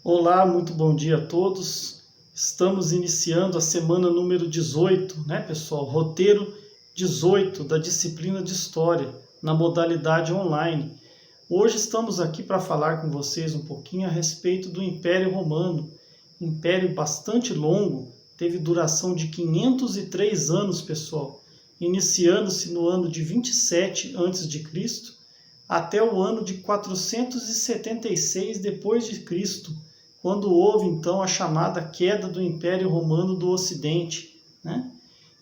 Olá, muito bom dia a todos. Estamos iniciando a semana número 18, né, pessoal? Roteiro 18 da disciplina de História, na modalidade online. Hoje estamos aqui para falar com vocês um pouquinho a respeito do Império Romano. Império bastante longo, teve duração de 503 anos, pessoal, iniciando-se no ano de 27 a.C. até o ano de 476 depois de Cristo, quando houve então a chamada queda do Império Romano do Ocidente, né?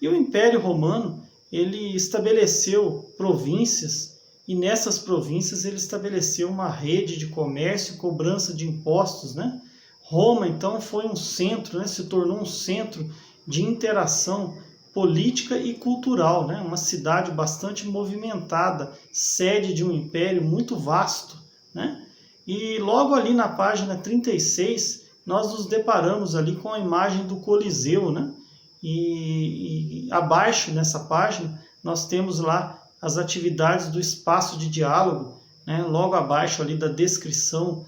E o Império Romano, ele estabeleceu províncias, e nessas províncias ele estabeleceu uma rede de comércio e cobrança de impostos, né? Roma então foi um centro, né? Se tornou um centro de interação política e cultural, né? Uma cidade bastante movimentada, sede de um império muito vasto, né? E logo ali na página 36, nós nos deparamos ali com a imagem do Coliseu, né? E abaixo nessa página, nós temos lá as atividades do espaço de diálogo, né? Logo abaixo ali da descrição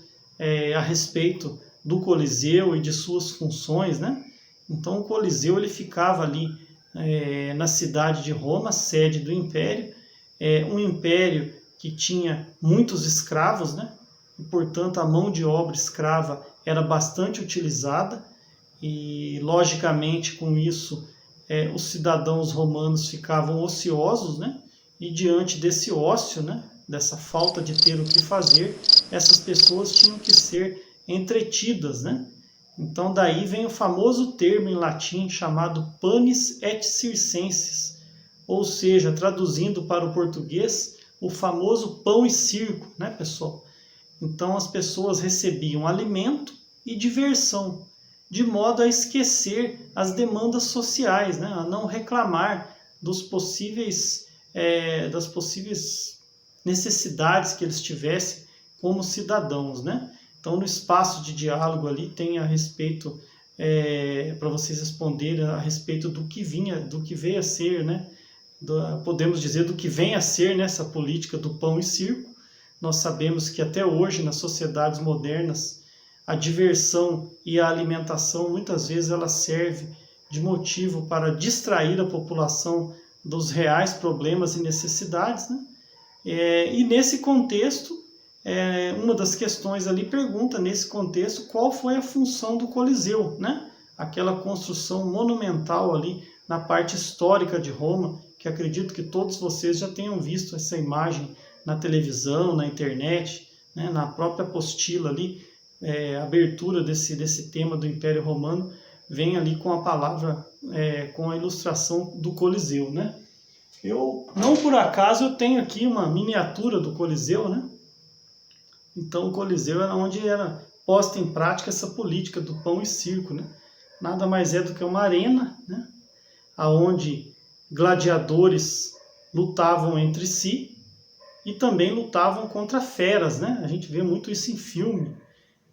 a respeito do Coliseu e de suas funções, né? Então o Coliseu ele ficava ali na cidade de Roma, sede do Império, um império que tinha muitos escravos, né? E, portanto, a mão de obra escrava era bastante utilizada e, logicamente, com isso, os cidadãos romanos ficavam ociosos, né? E diante desse ócio, né? Dessa falta de ter o que fazer, essas pessoas tinham que ser entretidas, né? Então, daí vem o famoso termo em latim chamado panis et circenses, ou seja, traduzindo para o português, o famoso pão e circo, né, pessoal? Então as pessoas recebiam alimento e diversão, de modo a esquecer as demandas sociais, né? A não reclamar das possíveis necessidades que eles tivessem como cidadãos, né? Então no espaço de diálogo ali tem a respeito, para vocês responderem a respeito do que veio a ser, né? Podemos dizer do que vem a ser nessa política do pão e circo. Nós sabemos que até hoje, nas sociedades modernas, a diversão e a alimentação, muitas vezes, ela serve de motivo para distrair a população dos reais problemas e necessidades, né? E nesse contexto, uma das questões ali pergunta, nesse contexto, qual foi a função do Coliseu, né? Aquela construção monumental ali na parte histórica de Roma, que acredito que todos vocês já tenham visto essa imagem na televisão, na internet, né, na própria apostila ali, abertura desse tema do Império Romano, vem ali com a palavra, com a ilustração do Coliseu, né? Não por acaso, eu tenho aqui uma miniatura do Coliseu, né? Então o Coliseu era onde era posta em prática essa política do pão e circo, né? Nada mais é do que uma arena, né? Onde gladiadores lutavam entre si, e também lutavam contra feras, né? A gente vê muito isso em filme,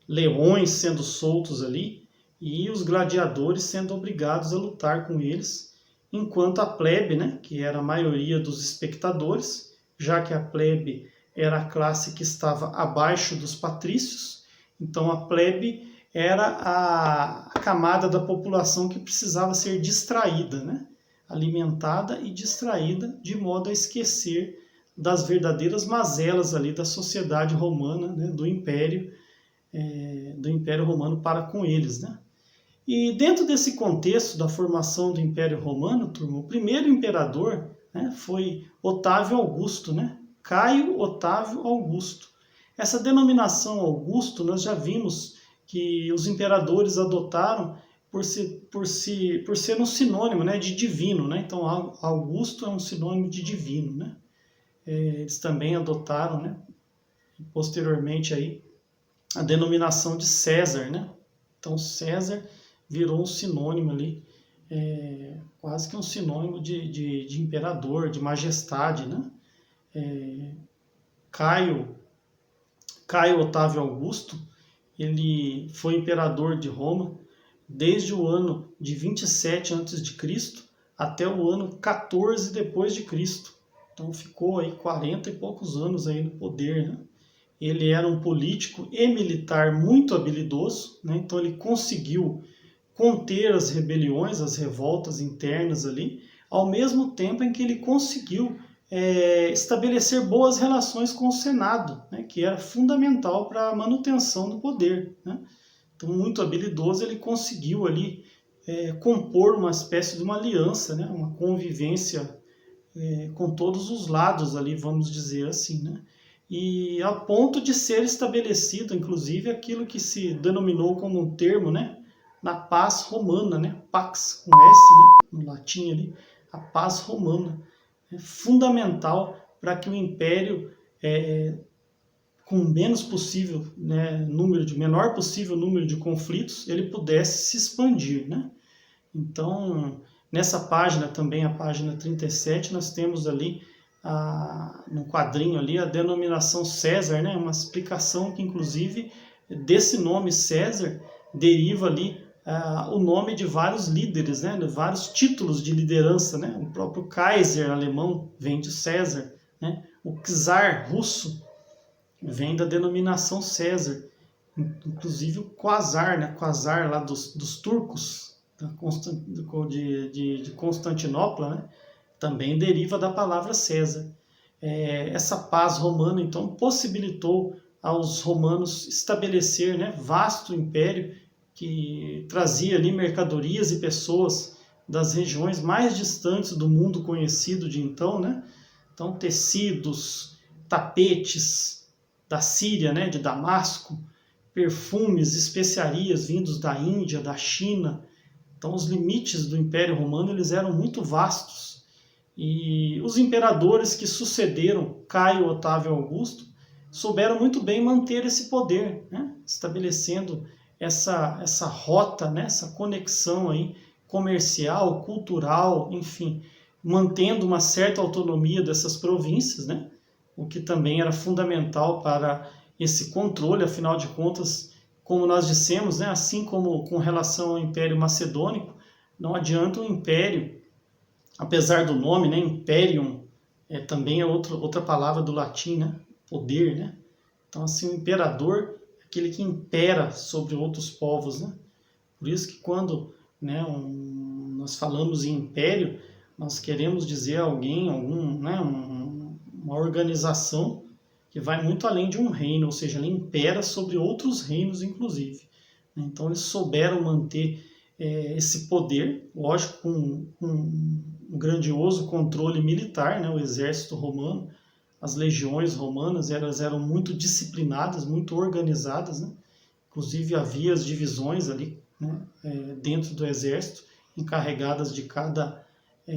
leões sendo soltos ali e os gladiadores sendo obrigados a lutar com eles, enquanto a plebe, né, que era a maioria dos espectadores, já que a plebe era a classe que estava abaixo dos patrícios, então a plebe era a camada da população que precisava ser distraída, né? Alimentada e distraída, de modo a esquecer das verdadeiras mazelas ali da sociedade romana, né, do Império Romano para com eles, né? E dentro desse contexto da formação do Império Romano, turma, o primeiro imperador, né, foi Otávio Augusto, né? Caio Otávio Augusto. Essa denominação Augusto nós já vimos que os imperadores adotaram por ser um sinônimo, né, de divino, né? Então Augusto é um sinônimo de divino, né? Eles também adotaram, né, posteriormente aí, a denominação de César, né? Então César virou um sinônimo ali, quase que um sinônimo de imperador, de majestade, né? Caio Otávio Augusto, ele foi imperador de Roma desde o ano de 27 a.C. até o ano 14 depois de Cristo. Então ficou aí 40 e poucos anos aí no poder, né? ele era um político e militar muito habilidoso, né? Então ele conseguiu conter as rebeliões, as revoltas internas ali, ao mesmo tempo em que ele conseguiu estabelecer boas relações com o Senado, né? Que era fundamental para a manutenção do poder, né? Então, muito habilidoso, ele conseguiu ali compor uma espécie de uma aliança, né? Uma convivência com todos os lados ali, vamos dizer assim, né? E a ponto de ser estabelecido, inclusive, aquilo que se denominou como um termo, né? Na paz romana, né? Pax, com S, né? No latim ali, a paz romana. É fundamental para que o império, com menos possível, né, menor possível número de conflitos, ele pudesse se expandir, né? Então, nessa página também, a página 37, nós temos ali, no quadrinho ali, a denominação César, né? Uma explicação que, inclusive, desse nome César, deriva ali o nome de vários líderes, né? De vários títulos de liderança, né? O próprio Kaiser alemão vem de César, né? O czar russo vem da denominação César, inclusive o Quasar, né? Quasar lá dos turcos, de Constantinopla, né? Também deriva da palavra César. Essa paz romana, então, possibilitou aos romanos estabelecer, né, vasto império que trazia ali mercadorias e pessoas das regiões mais distantes do mundo conhecido de então, né? Então, tecidos, tapetes da Síria, né, de Damasco, perfumes, especiarias vindos da Índia, da China. Então, os limites do Império Romano eles eram muito vastos. E os imperadores que sucederam Caio Otávio Augusto souberam muito bem manter esse poder, né? Estabelecendo essa rota, né? Essa conexão aí comercial, cultural, enfim, mantendo uma certa autonomia dessas províncias, né? O que também era fundamental para esse controle, afinal de contas, como nós dissemos, né? Assim como com relação ao Império Macedônico, não adianta o império, apesar do nome, né? Imperium, também é outra palavra do latim, né? Poder, né? Então, assim, o imperador é aquele que impera sobre outros povos, né? Por isso que quando, né, nós falamos em império, nós queremos dizer alguém, né, uma organização que vai muito além de um reino, ou seja, ela impera sobre outros reinos, inclusive. Então, eles souberam manter esse poder, lógico, com um grandioso controle militar, né, o exército romano, as legiões romanas, elas eram muito disciplinadas, muito organizadas, né? Inclusive havia as divisões ali, né, dentro do exército, encarregadas de cada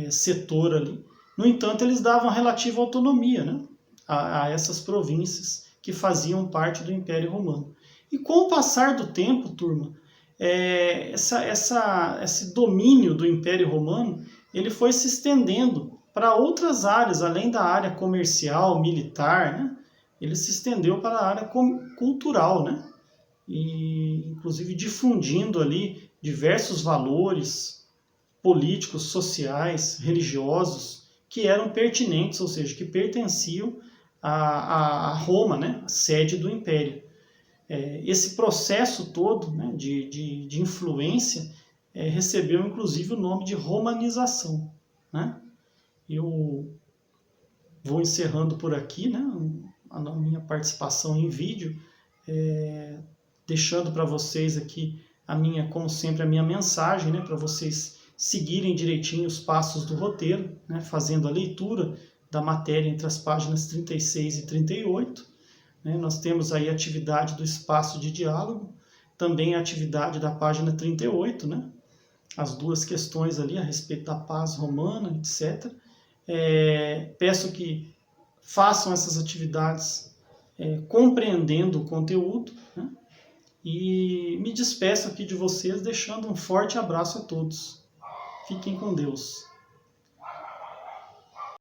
setor ali. No entanto, eles davam relativa autonomia, né, a essas províncias que faziam parte do Império Romano. E com o passar do tempo, turma, esse domínio do Império Romano ele foi se estendendo para outras áreas, além da área comercial, militar, né? Ele se estendeu para a área cultural, né? E inclusive difundindo ali diversos valores políticos, sociais, religiosos que eram pertinentes, ou seja, que pertenciam a Roma, né? A sede do Império. Esse processo todo, né, de influência recebeu inclusive o nome de romanização, né? Eu vou encerrando por aqui, né, a minha participação em vídeo, deixando para vocês aqui como sempre, a minha mensagem, né, para vocês seguirem direitinho os passos do roteiro, né, fazendo a leitura da matéria entre as páginas 36 e 38. Né, nós temos aí a atividade do espaço de diálogo, também a atividade da página 38, né, as duas questões ali a respeito da paz romana, etc. Peço que façam essas atividades compreendendo o conteúdo, né? E me despeço aqui de vocês deixando um forte abraço a todos. Fiquem com Deus.